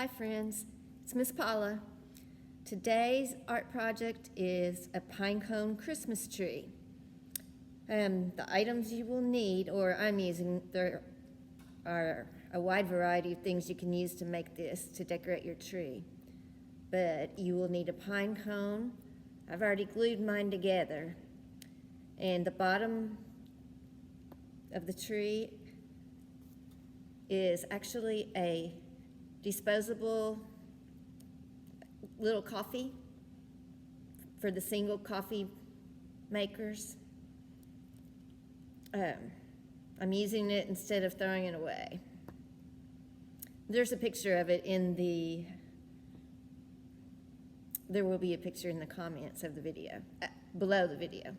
Hi friends, it's Miss Paula. Today's art project is a pine cone Christmas tree. The items you will need, or I'm using, there are a wide variety of things you can use to make this, to decorate your tree. But you will need a pine cone. I've already glued mine together. And the bottom of the tree is actually a disposable little coffee for the single coffee makers. I'm using it instead of throwing it away. There's a picture of it in there will be a picture in the comments of the video, below the video.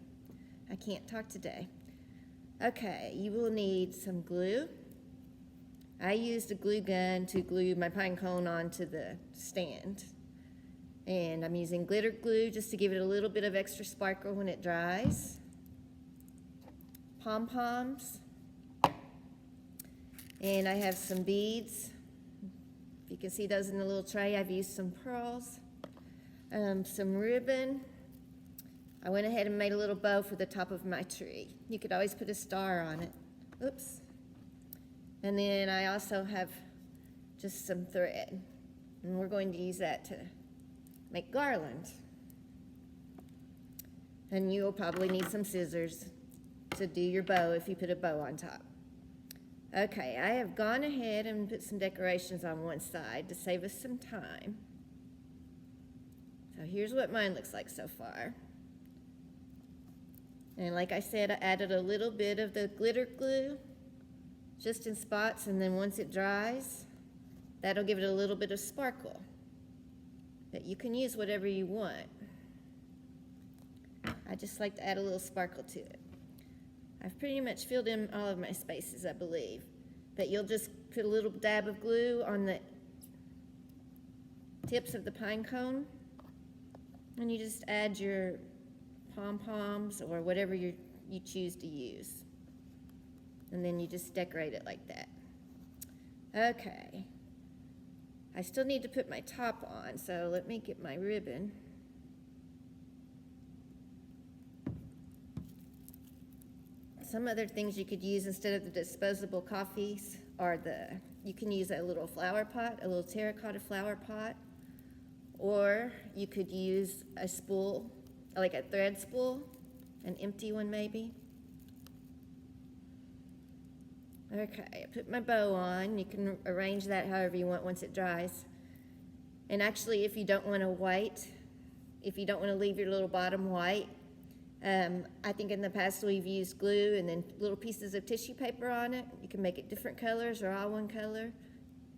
I can't talk today. Okay, you will need some glue. I used a glue gun to glue my pine cone onto the stand. And I'm using glitter glue just to give it a little bit of extra sparkle when it dries. Pompoms. And I have some beads. If you can see those in the little tray, I've used some pearls. Some ribbon. I went ahead and made a little bow for the top of my tree. You could always put a star on it. Oops. And then I also have just some thread. And we're going to use that to make garland. And you'll probably need some scissors to do your bow if you put a bow on top. Okay, I have gone ahead and put some decorations on one side to save us some time. So here's what mine looks like so far. And like I said, I added a little bit of the glitter glue just in spots, and then once it dries, that'll give it a little bit of sparkle. But you can use whatever you want. I just like to add a little sparkle to it. I've pretty much filled in all of my spaces, I believe. But you'll just put a little dab of glue on the tips of the pine cone, and you just add your pom-poms or whatever you choose to use. And then you just decorate it like that. Okay. I still need to put my top on, so let me get my ribbon. Some other things you could use instead of the disposable coffees are you can use a little flower pot, a little terracotta flower pot, or you could use a spool, like a thread spool, an empty one maybe. Okay, I put my bow on. You can arrange that however you want once it dries. And actually, if you don't want if you don't want to leave your little bottom white, I think in the past we've used glue and then little pieces of tissue paper on it. You can make it different colors or all one color.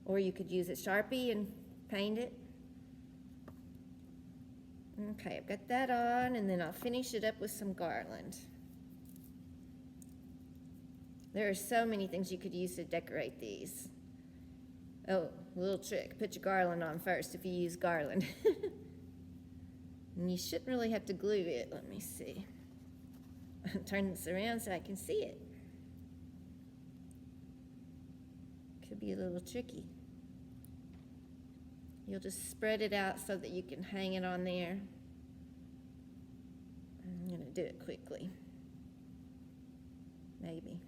Or you could use a Sharpie and paint it. Okay, I've got that on, and then I'll finish it up with some garland. There are so many things you could use to decorate these. Oh, a little trick. Put your garland on first if you use garland. And you shouldn't really have to glue it. Let me see. Turn this around so I can see it. Could be a little tricky. You'll just spread it out so that you can hang it on there. I'm going to do it quickly. Maybe.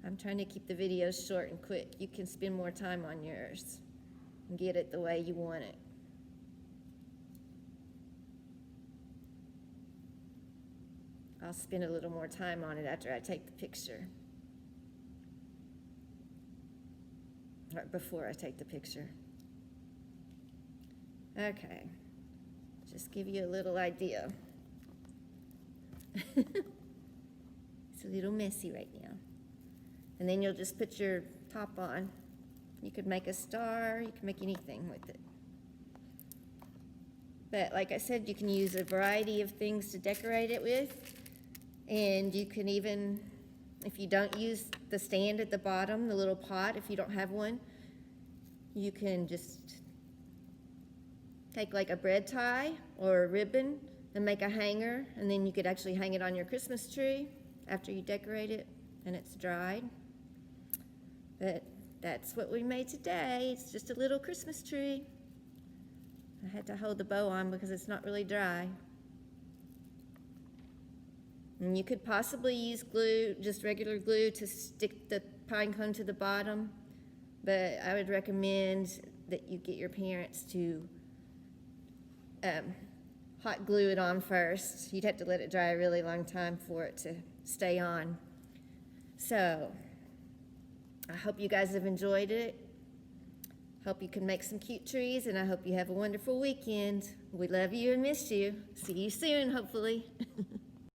I'm trying to keep the videos short and quick. You can spend more time on yours and get it the way you want it. I'll spend a little more time on it after I take the picture. Or before I take the picture. Okay. Just give you a little idea. It's a little messy right now. And then you'll just put your top on. You could make a star, you can make anything with it. But like I said, you can use a variety of things to decorate it with. And you can even, if you don't use the stand at the bottom, the little pot, if you don't have one, you can just take like a bread tie or a ribbon and make a hanger, and then you could actually hang it on your Christmas tree after you decorate it and it's dried. But that's what we made today. It's just a little Christmas tree. I had to hold the bow on because it's not really dry. And you could possibly use glue, just regular glue, to stick the pine cone to the bottom, but I would recommend that you get your parents to hot glue it on first. You'd have to let it dry a really long time for it to stay on. So, I hope you guys have enjoyed it. Hope you can make some cute trees, and I hope you have a wonderful weekend. We love you and miss you. See you soon, hopefully.